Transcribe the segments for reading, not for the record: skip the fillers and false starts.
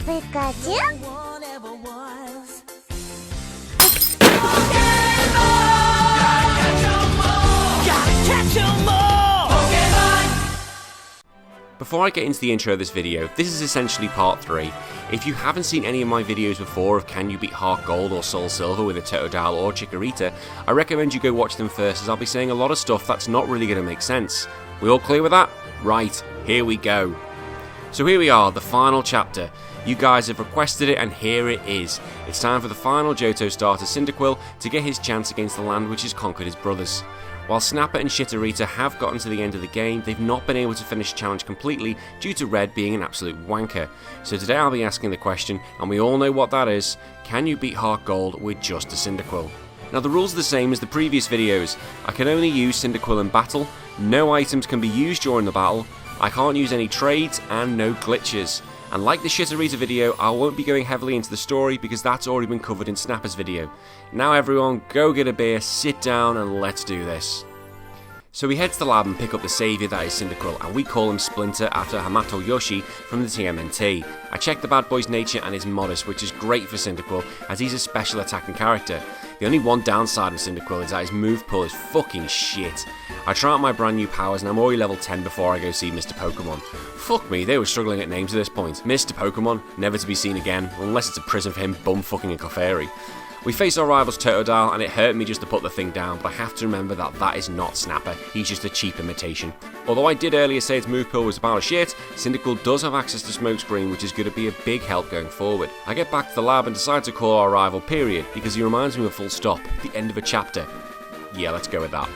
PIKACHU? Before I get into the intro of this video, this is essentially part 3. If you haven't seen any of my videos before of Can You Beat Heart Gold or Soul Silver with a Totodile or Chikorita, I recommend you go watch them first, as I'll be saying a lot of stuff that's not really going to make sense. We all clear with that? Right, here we go. So here we are, the final chapter. You guys have requested it and here it is. It's time for the final Johto starter, Cyndaquil, to get his chance against the land which has conquered his brothers. While Snapper and Chikorita have gotten to the end of the game, they've not been able to finish the challenge completely due to Red being an absolute wanker. So today I'll be asking the question, and we all know what that is: can you beat Heart Gold with just a Cyndaquil? Now the rules are the same as the previous videos. I can only use Cyndaquil in battle, no items can be used during the battle, I can't use any trades, and no glitches. And like the Chikorita video, I won't be going heavily into the story because that's already been covered in Snapper's video. Now everyone, go get a beer, sit down, and let's do this. So we head to the lab and pick up the saviour that is Cyndaquil, and we call him Splinter after Hamato Yoshi from the TMNT. I checked the bad boy's nature and is modest, which is great for Cyndaquil as he's a special attacking character. The only one downside of Cyndaquil is that his move pool is fucking shit. I try out my brand new powers and I'm already level 10 before I go see Mr. Pokemon. Fuck me, they were struggling at names at this point. Mr. Pokemon, never to be seen again, unless it's a prison for him bum-fucking a Clefairy. We face our rival's Totodile, and it hurt me just to put the thing down, but I have to remember that that is not Snapper, he's just a cheap imitation. Although I did earlier say its move pool was about as shit, Cyndaquil does have access to Smokescreen, which is going to be a big help going forward. I get back to the lab and decide to call our rival Period, because he reminds me of full stop, the end of a chapter. Yeah, let's go with that.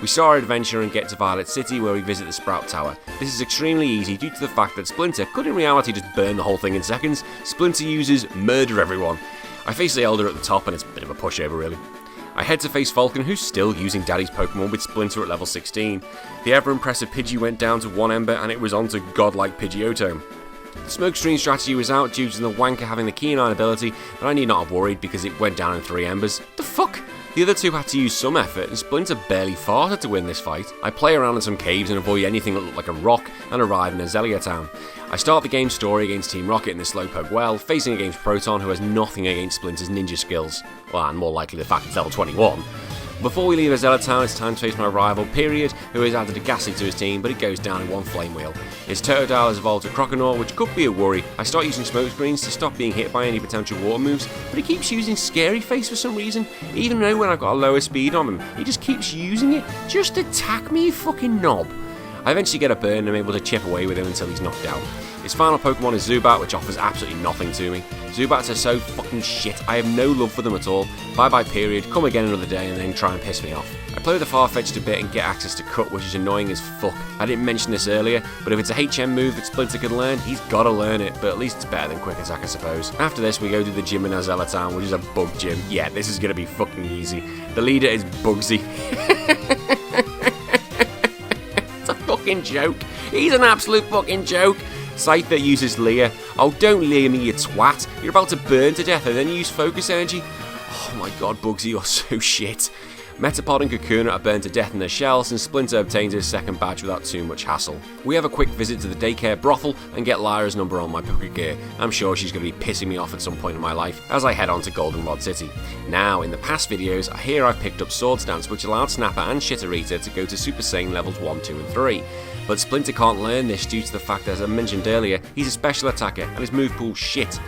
We start our adventure and get to Violet City, where we visit the Sprout Tower. This is extremely easy due to the fact that Splinter could in reality just burn the whole thing in seconds. Splinter uses Murder Everyone. I face the Elder at the top and it's a bit of a pushover really. I head to face Falcon, who's still using Daddy's Pokemon with Splinter at level 16. The ever impressive Pidgey went down to 1 Ember and it was on to godlike PIDGEOTTO. The Smokescreen strategy was out due to the wanker having the Keen Eye ability, but I need not have worried because it went down in 3 Embers. The fuck? The other two had to use some effort, and Splinter barely farted to win this fight. I play around in some caves and avoid anything that looked like a rock, and arrive in Azalea Town. I start the game's story against Team Rocket in the Slowpoke well, facing against Proton, who has nothing against Splinter's ninja skills. Well, and more likely the fact it's level 21. Before we leave Azalea Town, it's time to face my rival, Period, who has added a Ghastly to his team, but it goes down in 1 Flame Wheel. His Totodile has evolved to Croconaw, which could be a worry. I start using Smokescreens to stop being hit by any potential water moves, but he keeps using Scary Face for some reason, even though when I've got a lower speed on him. He just keeps using it. Just attack me, you fucking knob. I eventually get a burn and I'm able to chip away with him until he's knocked out. His final Pokemon is Zubat, which offers absolutely nothing to me. Zubats are so fucking shit, I have no love for them at all. Bye bye Period, come again another day and then try and piss me off. I play with the Farfetch'd a bit and get access to Cut, which is annoying as fuck. I didn't mention this earlier, but if it's a HM move that Splinter can learn, he's gotta learn it, but at least it's better than Quick Attack I suppose. After this we go to the gym in Azalea Town, which is a bug gym. Yeah, this is gonna be fucking easy. The leader is Bugsy. It's a fucking joke. He's an absolute fucking joke. SCYTHER uses Leer. Oh, don't Leer me, you twat. You're about to burn to death and then you use Focus Energy. Oh my god, Bugsy, you're so shit. Metapod and Kakuna are burned to death in their shells, and Splinter obtains his second badge without too much hassle. We have a quick visit to the daycare brothel and get Lyra's number on my Poké Gear. I'm sure she's going to be pissing me off at some point in my life as I head on to Goldenrod City. Now, in the past videos, here I've picked up Swords Dance, which allowed Snapper and Chikorita to go to Super Saiyan levels 1, 2 and 3. But Splinter can't learn this due to the fact that, as I mentioned earlier, he's a special attacker and his move pool's shit.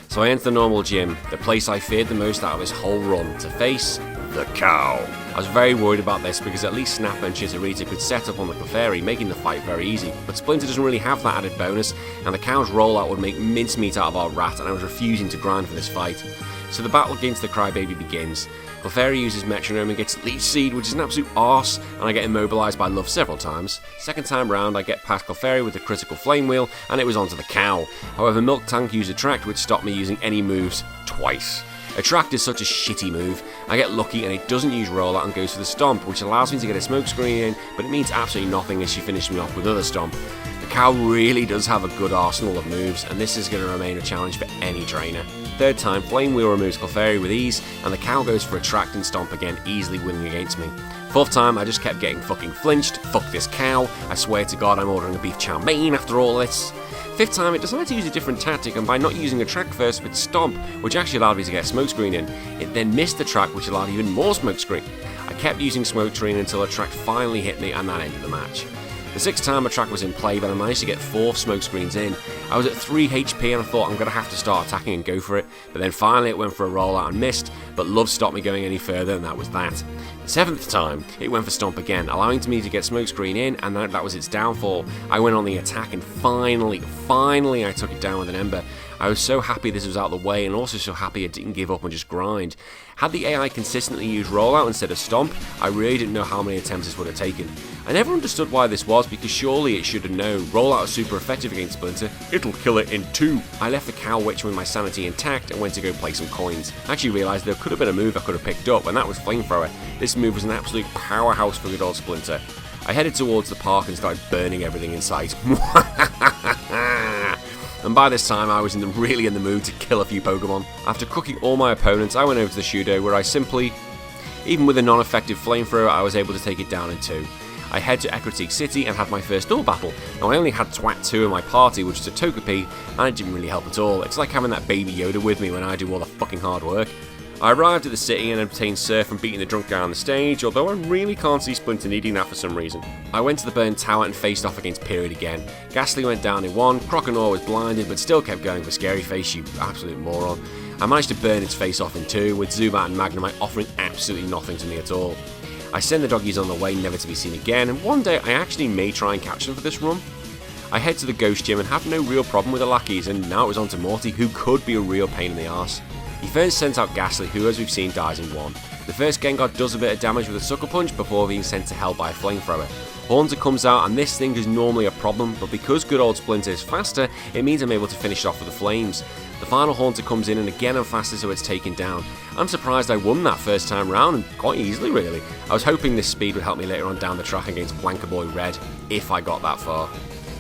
So I enter the normal gym, the place I feared the most out of his whole run, to face the cow. I was very worried about this because at least Snapper and Chikorita could set up on the Clefairy, making the fight very easy, but Splinter doesn't really have that added bonus, and the cow's rollout would make mincemeat out of our rat, and I was refusing to grind for this fight. So the battle against the Crybaby begins. Clefairy uses Metronome and gets Leech Seed, which is an absolute arse, and I get immobilised by Love several times. Second time round, I get past Clefairy with a critical Flame Wheel, and it was onto the cow. However, Miltank used Attract, which stopped me using any moves twice. Attract is such a shitty move. I get lucky and it doesn't use Rollout and goes for the Stomp, which allows me to get a Smokescreen in, but it means absolutely nothing as she finished me off with another Stomp. The cow really does have a good arsenal of moves, and this is going to remain a challenge for any trainer. Third time, Flame Wheel removes Clefairy with ease, and the cow goes for Attract and Stomp again, easily winning against me. Fourth time, I just kept getting fucking flinched. Fuck this cow. I swear to God I'm ordering a beef chow mein after all this. 5th time, it decided to use a different tactic, and by not using a track first with Stomp, which actually allowed me to get a smokescreen in, it then missed the track, which allowed even more smokescreen. I kept using smokescreen until a track finally hit me, and that ended the match. The 6th time a track was in play, but I managed to get 4 smokescreens in. I was at 3 HP and I thought I'm going to have to start attacking and go for it, but then finally it went for a rollout and missed, but love stopped me going any further, and that was that. The 7th time, it went for Stomp again, allowing me to get smokescreen in, and that was its downfall. I went on the attack and finally I took it down with an Ember. I was so happy this was out of the way, and also so happy I didn't give up and just grind. Had the AI consistently used rollout instead of Stomp, I really didn't know how many attempts this would have taken. I never understood why this was, because surely it should have known. Rollout is super effective against Splinter, it'll kill it in 2. I left the Cow Witch with my sanity intact and went to go play some coins. I actually realised there could have been a move I could have picked up, and that was Flamethrower. This move was an absolute powerhouse for good old Splinter. I headed towards the park and started burning everything in sight. And by this time I was really in the mood to kill a few Pokemon. After cooking all my opponents, I went over to the Shudo, where I simply, even with a non-effective Flamethrower, I was able to take it down in 2. I head to Ecruteak City and had my first duel battle. Now I only had Twat 2 in my party, which is a Togepi, and it didn't really help at all. It's like having that baby Yoda with me when I do all the fucking hard work. I arrived at the city and obtained Surf from beating the drunk guy on the stage, although I really can't see Splinter needing that for some reason. I went to the Burn Tower and faced off against Period again. Ghastly went down in 1, Croconaw was blinded but still kept going for Scary Face, you absolute moron. I managed to burn its face off in 2, with Zubat and Magnemite offering absolutely nothing to me at all. I send the doggies on the way, never to be seen again, and one day I actually may try and catch them for this run. I head to the Ghost Gym and have no real problem with the lackeys, and now it was on to Morty, who could be a real pain in the arse. He first sends out Ghastly, who as we've seen dies in 1. The first Gengar does a bit of damage with a Sucker Punch before being sent to hell by a Flamethrower. Haunter comes out, and this thing is normally a problem, but because good old Splinter is faster, it means I'm able to finish it off with the Flames. The final Haunter comes in, and again I'm faster, so it's taken down. I'm surprised I won that first time round, and quite easily really. I was hoping this speed would help me later on down the track against Blanker Boy Red, if I got that far.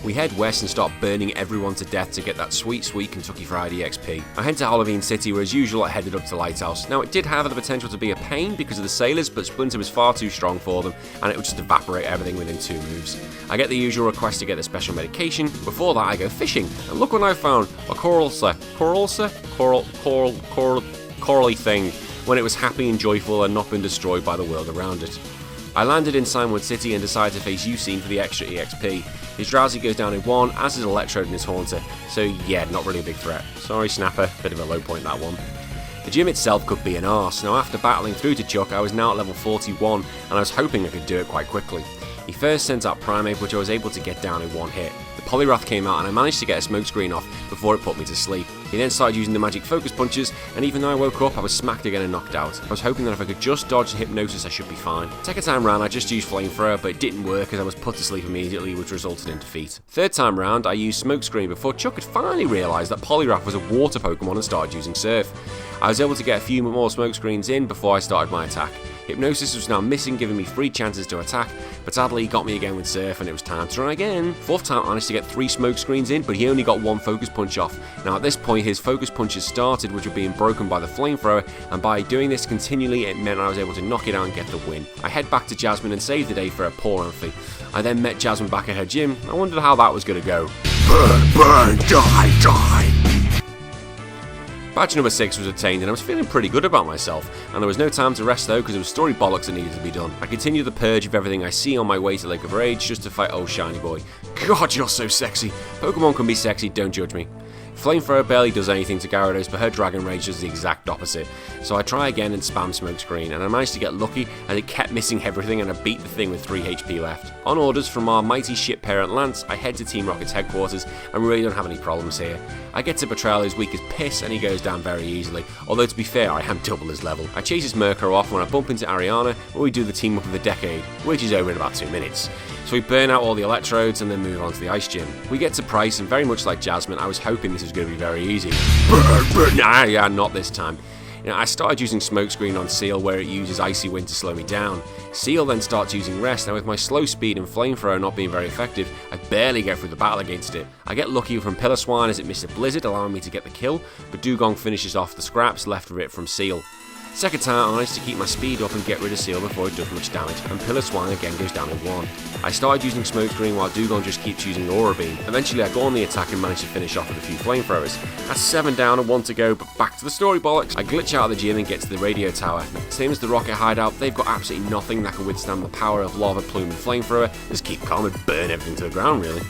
We head west and start burning everyone to death to get that sweet Kentucky Fried EXP. I head to Halloween City, where as usual I headed up to Lighthouse. Now it did have the potential to be a pain because of the sailors, but Splinter was far too strong for them, and it would just evaporate everything within 2 moves. I get the usual request to get the special medication. Before that I go fishing, and look what I found, a corally thing, when it was happy and joyful and not been destroyed by the world around it. I landed in Signwood City and decided to face Ucene for the extra EXP. His Drowsy goes down in 1, as is Electrode and his Haunter, so yeah, not really a big threat. Sorry Snapper, bit of a low point that one. The gym itself could be an arse. Now after battling through to Chuck, I was now at level 41, and I was hoping I could do it quite quickly. He first sent out Primeape, which I was able to get down in 1 hit. The Poliwrath came out and I managed to get a smokescreen off before it put me to sleep. He then started using the magic focus punches, and even though I woke up, I was smacked again and knocked out. I was hoping that if I could just dodge the hypnosis, I should be fine. Second time round, I just used Flamethrower, but it didn't work as I was put to sleep immediately, which resulted in defeat. Third time round, I used Smokescreen before Chuck had finally realised that Poliwrath was a water Pokemon and started using Surf. I was able to get a few more Smokescreens in before I started my attack. Hypnosis was now missing, giving me 3 chances to attack, but sadly he got me again with Surf and it was time to try again. Fourth time I managed to get 3 Smokescreens in, but he only got 1 Focus Punch off. Now at this point his Focus Punches started, which were being broken by the Flamethrower, and by doing this continually it meant I was able to knock it out and get the win. I head back to Jasmine and save the day for a poor Amphi. I then met Jasmine back at her gym. I wondered how that was going to go. Burn, burn, die, die! Badge number 6 was obtained and I was feeling pretty good about myself, and there was no time to rest though because there was story bollocks that needed to be done. I continued the purge of everything I see on my way to Lake of Rage just to fight old Shiny Boy. God, you're so sexy. Pokemon can be sexy, don't judge me. Flamethrower barely does anything to Gyarados, but her Dragon Rage does the exact opposite. So I try again and spam Smokescreen, and I managed to get lucky as it kept missing everything and I beat the thing with 3 HP left. On orders from our mighty ship parent Lance, I head to Team Rocket's headquarters and we really don't have any problems here. I get to Betrayal, who's weak as piss, and he goes down very easily, although to be fair I am double his level. I chase his Murkrow off when I bump into Ariana, where we do the team up of the decade, which is over in about 2 minutes. So we burn out all the electrodes and then move on to the ice gym. We get to Price, and very much like Jasmine, I was hoping this was going to be very easy. Nah, yeah, not this time. I started using Smokescreen on Seal, where it uses Icy Wind to slow me down. Seal then starts using Rest, and with my slow speed and Flamethrower not being very effective, I barely get through the battle against it. I get lucky from Piloswine as it missed a Blizzard, allowing me to get the kill, but Dugong finishes off the scraps left with it from Seal. Second time I managed to keep my speed up and get rid of Seal before it does much damage, and Pillar Swine again goes down in 1. I started using Smokescreen while Dewgong just keeps using Aura Beam. Eventually I go on the attack and manage to finish off with a few flamethrowers. That's 7 down and 1 to go, but back to the story bollocks. I glitch out of the gym and get to the radio tower. Same as the rocket hideout, they've got absolutely nothing that can withstand the power of Lava Plume and Flamethrower. Just keep calm and burn everything to the ground really.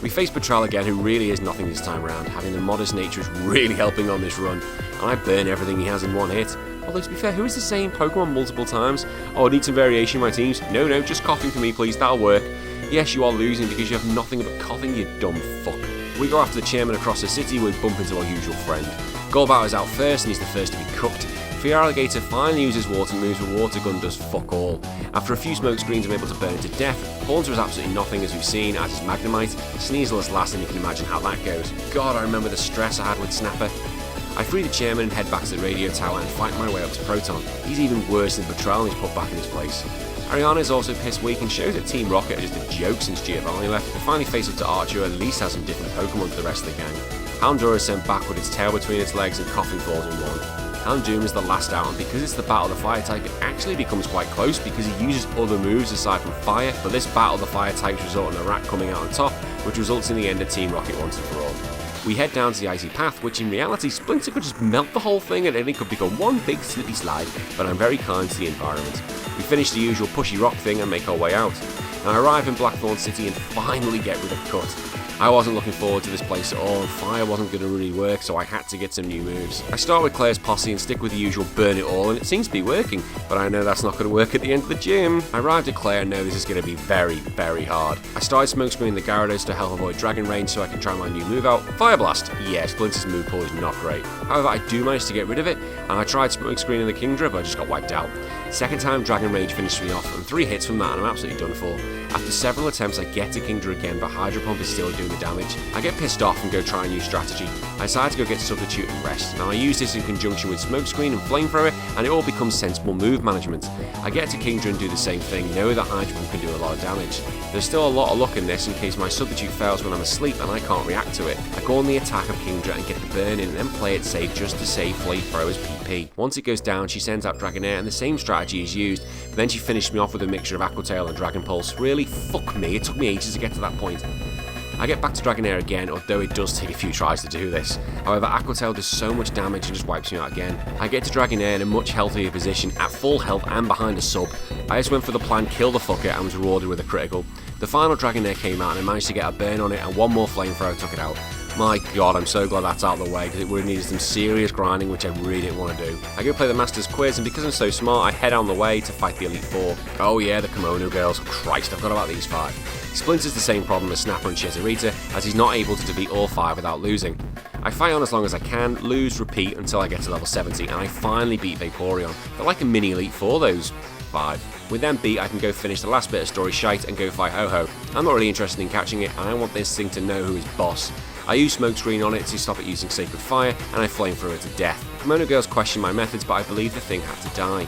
We face Patrol again, who really is nothing this time around. Having a modest nature is really helping on this run, and I burn everything he has in 1 hit. Although to be fair, who is the same Pokemon multiple times? Oh, I need some variation in my teams. No, just coughing for me please, that'll work. Yes, you are losing because you have nothing but coughing, you dumb fuck. We go after the chairman across the city where we bump into our usual friend. Golbat is out first and he's the first to be cooked. Alligator finally uses water moves, but Water Gun does fuck all. After a few smoke screens I'm able to burn it to death. Haunter is absolutely nothing as we've seen, as is Magnemite. Sneasel is last and you can imagine how that goes. God, I remember the stress I had with Snapper. I free the chairman and head back to the radio tower and fight my way up to Proton. He's even worse than Patrol and he's put back in his place. Ariana is also pissed weak and shows that Team Rocket are just a joke since Giovanni left. We finally face up to Archer, who at least has some different Pokemon to the rest of the gang. Houndoom is sent back with its tail between its legs and coughing falls in 1. Houndoom is the last out, and because it's the battle of the fire type, it actually becomes quite close because he uses other moves aside from fire, but this battle of the fire types result in a rat coming out on top, which results in the end of Team Rocket once and for all. We head down to the icy path, which in reality Splinter could just melt the whole thing and it could become one big slippy slide, but I'm very kind to the environment. We finish the usual pushy rock thing and make our way out. And I arrive in Blackthorn City and finally get rid of Cut. I wasn't looking forward to this place at all, and fire wasn't going to really work, so I had to get some new moves. I start with Claire's posse and stick with the usual burn it all, and it seems to be working, but I know that's not going to work at the end of the gym. I arrived at Claire and know this is going to be very, very hard. I started smokescreening the Gyarados to help avoid Dragon Range so I can try my new move out. Fire Blast! Yeah, Splinter's move pool is not great. However, I do manage to get rid of it, and I tried smokescreening the Kingdra, but I just got wiped out. Second time Dragon Rage finished me off, and 3 hits from that and I'm absolutely done for. After several attempts I get to Kingdra again, but Hydro Pump is still doing the damage. I get pissed off and go try a new strategy. I decide to go get Substitute and Rest. Now I use this in conjunction with Smokescreen and Flamethrower, and it all becomes sensible move management. I get to Kingdra and do the same thing, know that Hydro Pump can do a lot of damage. There's still a lot of luck in this in case my Substitute fails when I'm asleep and I can't react to it. I go on the attack of Kingdra and get the burn in and then play it safe just to save Flamethrower's PP. Once it goes down, she sends out Dragonair and the same strategy is used, but then she finished me off with a mixture of Aqua Tail and Dragon Pulse. Really, fuck me, it took me ages to get to that point. I get back to Dragonair again, although it does take a few tries to do this. However, Aqua Tail does so much damage and just wipes me out again. I get to Dragonair in a much healthier position, at full health and behind a sub. I just went for the plan, kill the fucker, and was rewarded with a critical. The final Dragonair came out and I managed to get a burn on it, and one more Flamethrower took it out. My god, I'm so glad that's out of the way, because it would have needed some serious grinding, which I really didn't want to do. I go play the Masters Quiz, and because I'm so smart, I head on the way to fight the Elite Four. Oh yeah, the Kimono Girls. Christ, I forgot about these 5. Splinter's the same problem as Snapper and Chizarita, as he's not able to defeat all 5 without losing. I fight on as long as I can, lose, repeat until I get to level 70, and I finally beat Vaporeon. They're like a mini Elite Four, those 5. With them beat, I can go finish the last bit of story shite and go fight Ho-Ho. I'm not really interested in catching it, and I want this thing to know who is boss. I use Smokescreen on it to stop it using Sacred Fire, and I Flamethrower it to death. Kimono Girls question my methods, but I believe the thing had to die.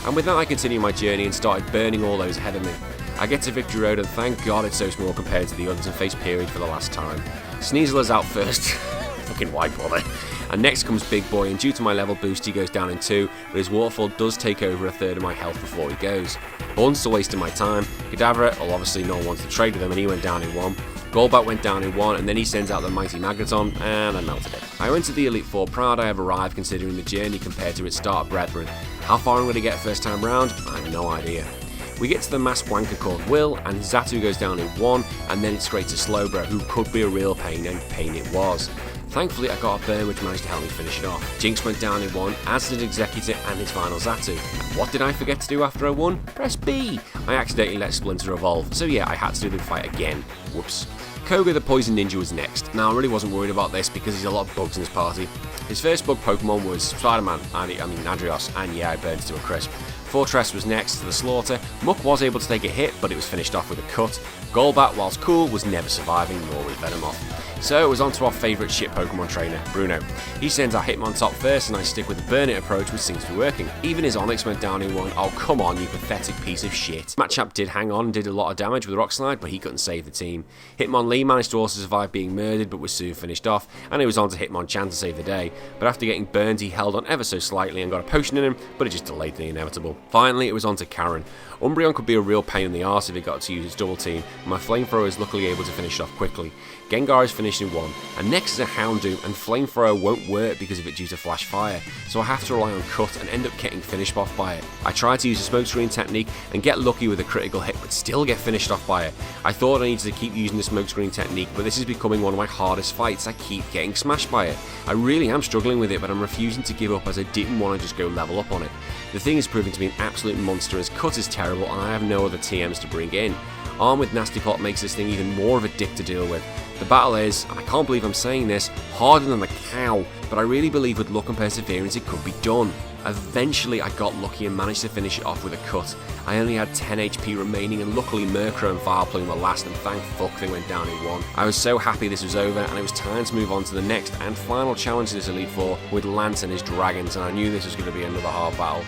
And with that I continue my journey and started burning all those ahead of me. I get to Victory Road and thank god it's so small compared to the others and face Period for the last time. Sneasel is out first. Fucking white bother. And next comes Big Boy, and due to my level boost he goes down in 2, but his waterfall does take over a third of my health before he goes. Horn's still wasting my time. Kadabra, well obviously no one wants to trade with him and he went down in 1. Golbat went down in 1, and then he sends out the mighty Magneton, and I melted it. I went to the Elite Four proud I have arrived considering the journey compared to its start Brethren. How far I'm going to get first time round, I have no idea. We get to the masked wanker called Will, and Xatu goes down in 1, and then it's straight to Slowbro, who could be a real pain, and pain it was. Thankfully I got a burn which managed to help me finish it off. Jinx went down in 1, as did Executor and his final Xatu. What did I forget to do after I won? Press B! I accidentally let Splinter evolve, so yeah, I had to do the fight again. Whoops. Koga the Poison Ninja was next. Now I really wasn't worried about this because there's a lot of bugs in his party. His first bug Pokemon was Spider-Man, Adrios, and yeah, I burned it to a crisp. Fortress was next to the slaughter. Muck was able to take a hit, but it was finished off with a cut. Golbat, whilst cool, was never surviving, nor was Venomoth. So it was on to our favourite shit Pokemon trainer, Bruno. He sends out Hitmontop first and I stick with the burn it approach, which seems to be working. Even his Onix went down in one. Oh come on, you pathetic piece of shit. Matchup did hang on and did a lot of damage with Rock Slide, but he couldn't save the team. Hitmonlee managed to also survive being murdered, but was soon finished off, and it was on to Hitmonchan to save the day. But after getting burned, he held on ever so slightly and got a potion in him, but it just delayed the inevitable. Finally, it was on to Karen. Umbreon could be a real pain in the arse if he got to use his double team, but my Flamethrower is luckily able to finish it off quickly. Gengar is finished in one, and next is a Houndoom, and Flamethrower won't work because of it due to Flash Fire, so I have to rely on Cut and end up getting finished off by it. I tried to use a Smokescreen technique and get lucky with a critical hit, but still get finished off by it. I thought I needed to keep using the Smokescreen technique, but this is becoming one of my hardest fights. I keep getting smashed by it. I really am struggling with it, but I'm refusing to give up as I didn't want to just go level up on it. The thing is proving to be an absolute monster as Cut is terrible and I have no other TMs to bring in. Armed with Nasty Plot makes this thing even more of a dick to deal with. The battle is, and I can't believe I'm saying this, harder than a cow, but I really believe with luck and perseverance it could be done. Eventually I got lucky and managed to finish it off with a Cut. I only had 10 HP remaining and luckily Murkrow and Vileplume were last and thank fuck they went down in one. I was so happy this was over and it was time to move on to the next and final challenge to this Elite Four with Lance and his Dragons, and I knew this was going to be another hard battle.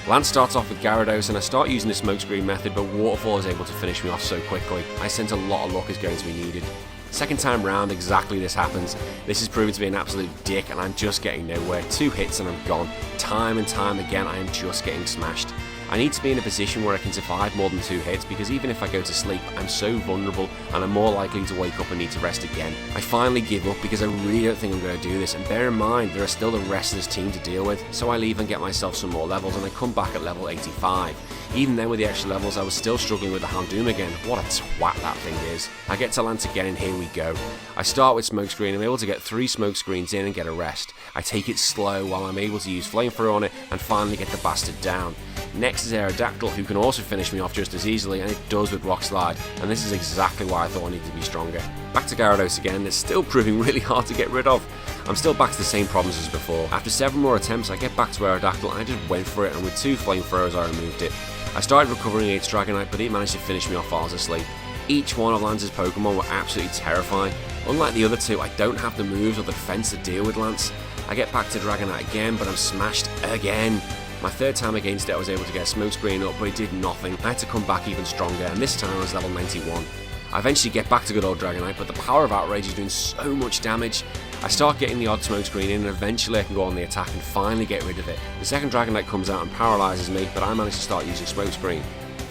Lance starts off with Gyarados and I start using the Smokescreen method, but Waterfall is able to finish me off so quickly. I sense a lot of luck is going to be needed. Second time round, exactly this happens. This is proving to be an absolute dick and I'm just getting nowhere. 2 hits and I'm gone. Time and time again, I am just getting smashed. I need to be in a position where I can survive more than 2 hits because even if I go to sleep, I'm so vulnerable and I'm more likely to wake up and need to rest again. I finally give up because I really don't think I'm going to do this, and bear in mind there are still the rest of this team to deal with, so I leave and get myself some more levels and I come back at level 85. Even then with the extra levels I was still struggling with the Houndoom again. What a twat that thing is. I get to Lance again and here we go. I start with Smokescreen, I'm able to get 3 Smokescreens in and get a rest. I take it slow while I'm able to use Flamethrower on it and finally get the bastard down. Next is Aerodactyl, who can also finish me off just as easily, and it does with Rock Slide, and this is exactly why I thought I needed to be stronger. Back to Gyarados again, it's still proving really hard to get rid of. I'm still back to the same problems as before. After several more attempts I get back to Aerodactyl and I just went for it, and with 2 Flamethrowers I removed it. I started recovering its Dragonite, but it managed to finish me off while I was asleep. Each one of Lance's Pokemon were absolutely terrifying. Unlike the other 2, I don't have the moves or the defense to deal with Lance. I get back to Dragonite again, but I'm smashed again. My 3rd time against it I was able to get a Smokescreen up, but it did nothing. I had to come back even stronger, and this time I was level 91. I eventually get back to good old Dragonite, but the power of Outrage is doing so much damage. I start getting the odd Smokescreen in, and eventually I can go on the attack and finally get rid of it. The second Dragonite comes out and paralyzes me, but I manage to start using Smokescreen.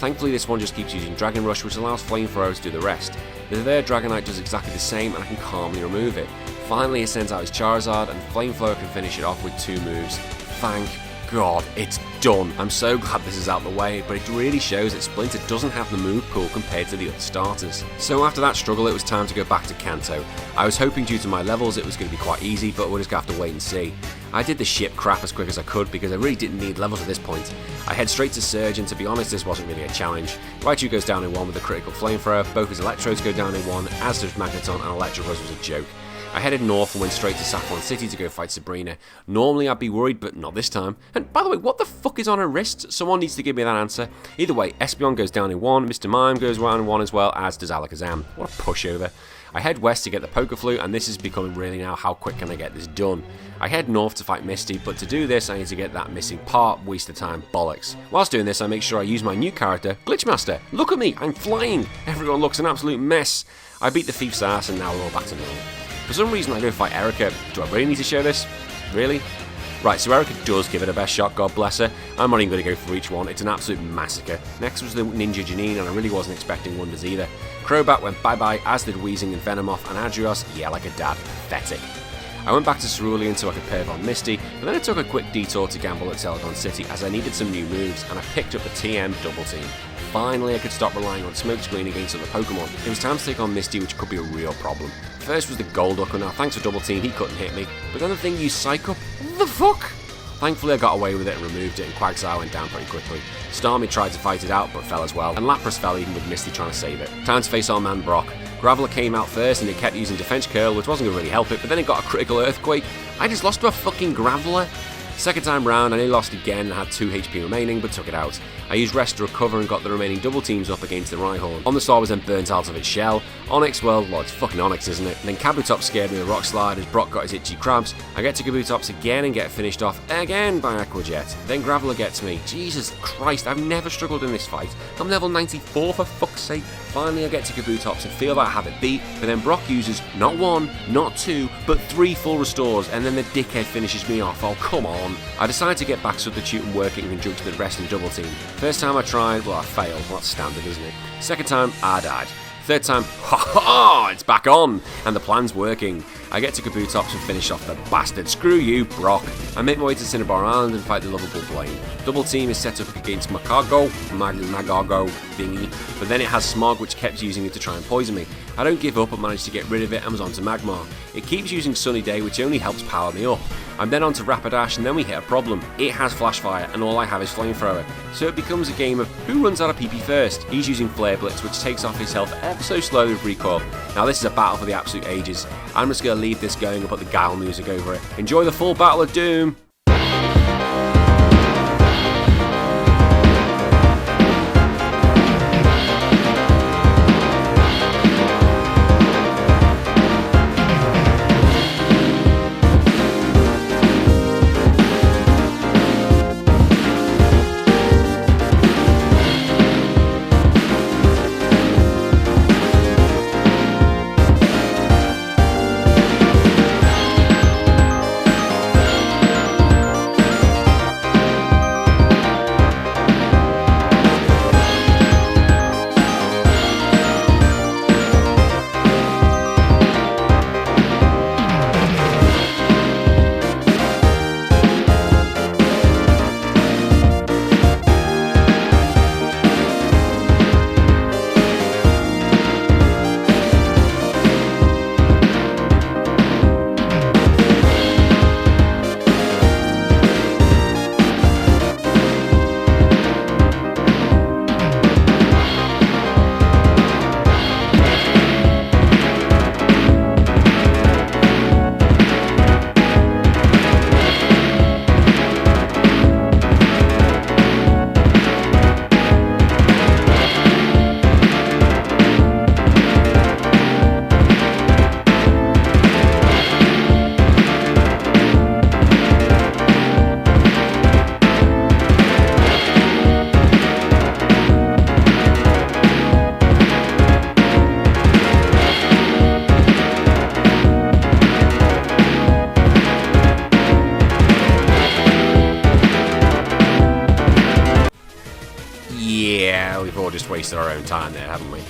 Thankfully this one just keeps using Dragon Rush, which allows Flamethrower to do the rest. The 3rd Dragonite does exactly the same and I can calmly remove it. Finally it sends out his Charizard and Flamethrower can finish it off with 2 moves. Thank God, it's done. I'm so glad this is out of the way, but it really shows that Splinter doesn't have the move pool compared to the other starters. So after that struggle it was time to go back to Kanto. I was hoping due to my levels it was going to be quite easy, but we're just going to have to wait and see. I did the ship crap as quick as I could because I really didn't need levels at this point. I head straight to Surge, and to be honest this wasn't really a challenge. Raichu goes down in 1 with a critical Flamethrower, both his Electrodes go down in 1, as does Magneton, and Electabuzz was a joke. I headed north and went straight to Saffron City to go fight Sabrina. Normally I'd be worried, but not this time. And by the way, what the fuck is on her wrist? Someone needs to give me that answer. Either way, Espeon goes down in 1, Mr. Mime goes down in 1 as well, as does Alakazam. What a pushover. I head west to get the Pokeflute, and this is becoming really now how quick can I get this done. I head north to fight Misty, but to do this I need to get that missing part, waste of time, bollocks. Whilst doing this I make sure I use my new character, Glitchmaster. Look at me, I'm flying! Everyone looks an absolute mess. I beat the thief's ass and now we're all back to normal. For some reason I go fight Erica. Do I really need to show this? Really? Right, so Erica does give it a best shot, God bless her. I'm not even going to go for each one, it's an absolute massacre. Next was the Ninja Janine, and I really wasn't expecting wonders either. Crobat went bye-bye, as did Weezing and Venomoth, and Adrios, yeah, like a dad, pathetic. I went back to Cerulean so I could perv on Misty, but then I took a quick detour to gamble at Celadon City as I needed some new moves, and I picked up the TM Double Team. Finally I could stop relying on Smokescreen against other Pokemon. It was time to take on Misty, which could be a real problem. First was the Golduck, and now thanks for Double Team he couldn't hit me, but then the thing used Psych Up. What the fuck? Thankfully I got away with it and removed it, and Quagsire went down pretty quickly. Starmie tried to fight it out but fell as well, and Lapras fell even with Misty trying to save it. Time to face our man Brock. Graveler came out first and it kept using Defense Curl, which wasn't going to really help it, but then it got a critical Earthquake. I just lost to a fucking Graveler. Second time round, I nearly lost again and had 2 HP remaining, but took it out. I used rest to recover and got the remaining double teams up against the Rhyhorn. Omastar was then burnt out of its shell. Onyx, well, it's fucking Onyx, isn't it? And then Kabutops scared me with Rock Slide as Brock got his itchy crabs. I get to Kabutops again and get finished off again by Aqua Jet. Then Graveler gets me. Jesus Christ, I've never struggled in this fight. I'm level 94 for fuck's sake. Finally I get to Kabutops and feel that I have it beat, but then Brock uses not 1, not 2, but 3 full restores, and then the dickhead finishes me off. Oh, come on. I decided to get back Substitute and work it in conjunction with rest and double team. First time I tried, well, I failed. Well, that's standard, isn't it? Second time, I died. Third time, ha ha, it's back on, and the plan's working. I get to Kabutops and finish off the bastard. Screw you, Brock. I make my way to Cinnabar Island and fight the lovable Blaine. Double team is set up against Magago thingy, but then it has Smog, which kept using it to try and poison me. I don't give up but managed to get rid of it and was on to Magmar. It keeps using Sunny Day, which only helps power me up. I'm then on to Rapidash, and then we hit a problem. It has Flash Fire, and all I have is Flamethrower. So it becomes a game of who runs out of PP first. He's using Flare Blitz, which takes off his health ever so slowly with recoil. Now this is a battle for the absolute ages. I'm just going to leave this going and put the Guile music over it. Enjoy the full Battle of Doom! We've all just wasted our own time there, haven't we?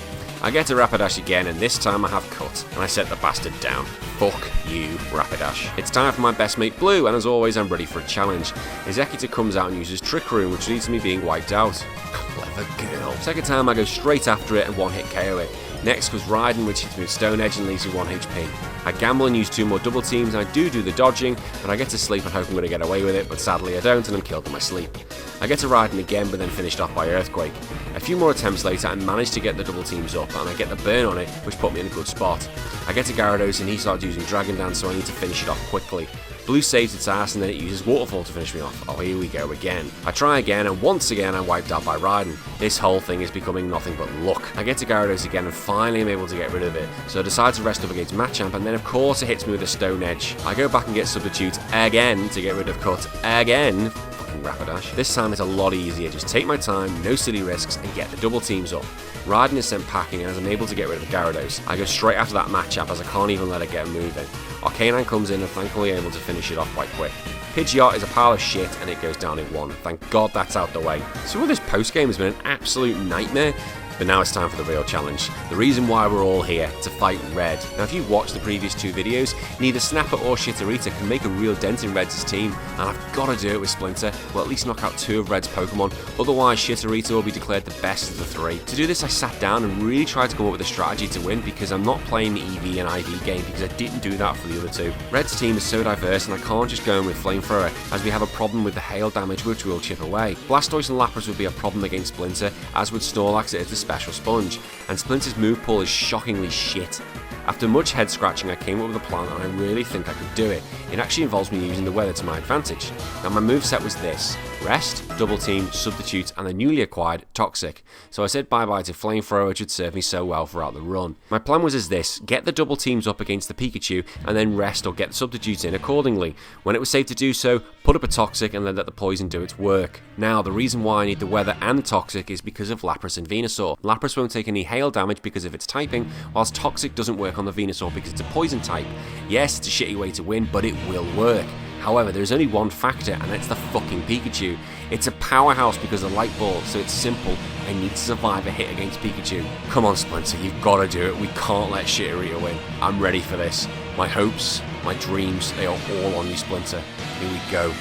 I get to Rapidash again, and this time I have Cut, and I set the bastard down. Fuck you, Rapidash. It's time for my best mate Blue, and as always I'm ready for a challenge. Executor comes out and uses Trick Room, which leads to me being wiped out. Clever girl. Second time I go straight after it and one-hit KO it. Next comes Rhydon, which hits me with Stone Edge and leaves me 1 HP. I gamble and use 2 more double teams, and I do the dodging, but I get to sleep and hope I'm going to get away with it, but sadly I don't, and I'm killed in my sleep. I get to Rhydon again, but then finished off by Earthquake. A few more attempts later, I manage to get the double teams up, and I get the burn on it, which put me in a good spot. I get to Gyarados, and he starts using Dragon Dance, so I need to finish it off quickly. Blue saves its ass, and then it uses Waterfall to finish me off. Oh, here we go again. I try again, and once again I'm wiped out by Rhydon. This whole thing is becoming nothing but luck. I get to Gyarados again, and finally I'm able to get rid of it. So I decide to rest up against Machamp, and then of course it hits me with a Stone Edge. I go back and get Substitute again to get rid of Cut again. Fucking Rapidash. This time it's a lot easier. Just take my time, no silly risks, and get the double teams up. Rhydon is sent packing, and as I'm able to get rid of Gyarados, I go straight after that Machamp as I can't even let it get moving. Arcanine comes in and thankfully able to finish it off quite quick. Pidgeot is a pile of shit and it goes down in 1. Thank God that's out the way. So this post-game has been an absolute nightmare. But now it's time for the real challenge. The reason why we're all here, to fight Red. Now if you've watched the previous 2 videos, neither Snapper or Shitarita can make a real dent in Red's team, and I've got to do it with Splinter. Well, at least knock out 2 of Red's Pokemon, otherwise Shitarita will be declared the best of the 3. To do this I sat down and really tried to come up with a strategy to win, because I'm not playing the EV and IV game, because I didn't do that for the other 2. Red's team is so diverse and I can't just go in with Flamethrower, as we have a problem with the hail damage which will chip away. Blastoise and Lapras would be a problem against Splinter, as would Snorlax as the special sponge, and Splinter's move pool is shockingly shit. After much head scratching, I came up with a plan and I really think I could do it. It actually involves me using the weather to my advantage. Now my moveset was this: Rest, Double Team, Substitute, and the newly acquired Toxic. So I said bye bye to Flamethrower, which would serve me so well throughout the run. My plan was as this: get the Double Teams up against the Pikachu, and then rest or get the Substitutes in accordingly. When it was safe to do so, put up a Toxic and then let the Poison do its work. Now the reason why I need the weather and the Toxic is because of Lapras and Venusaur. Lapras won't take any hail damage because of its typing, whilst Toxic doesn't work on the Venusaur because it's a poison type. Yes, it's a shitty way to win, but it will work. However, there's only one factor, and it's the fucking Pikachu. It's a powerhouse because of Light Ball, so it's simple. I need to survive a hit against Pikachu. Come on, Splinter, you've got to do it. We can't let Chikorita win. I'm ready for this. My hopes, my dreams, they are all on you, Splinter. Here we go.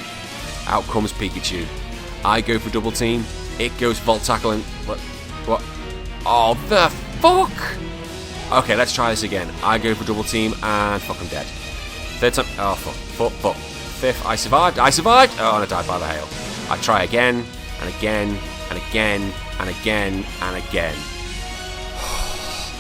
Out comes Pikachu. I go for Double Team. It goes Volt Tackle and... What? Oh, the fuck? Okay, let's try this again. I go for Double Team and fuck, I'm dead. Third time. Oh, fuck. Fifth, I survived. Oh, and I died by the hail. I try again, and again, and again, and again, and again.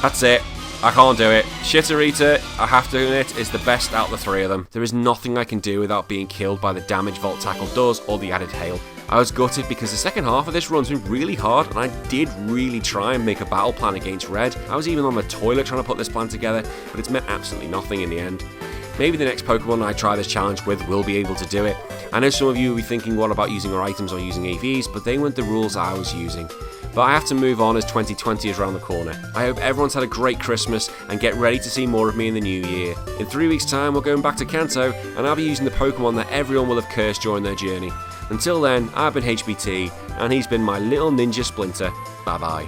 That's it. I can't do it. Chikorita, I have to admit, is the best out of the three of them. There is nothing I can do without being killed by the damage Volt Tackle does or the added hail. I was gutted because the second half of this run's been really hard, and I did really try and make a battle plan against Red. I was even on the toilet trying to put this plan together, but it's meant absolutely nothing in the end. Maybe the next Pokemon I try this challenge with will be able to do it. I know some of you will be thinking, what about using our items or using AVs, but they weren't the rules I was using. But I have to move on as 2020 is around the corner. I hope everyone's had a great Christmas and get ready to see more of me in the new year. In 3 weeks' time, we're going back to Kanto, and I'll be using the Pokemon that everyone will have cursed during their journey. Until then, I've been HBT, and he's been my little ninja Splinter. Bye bye.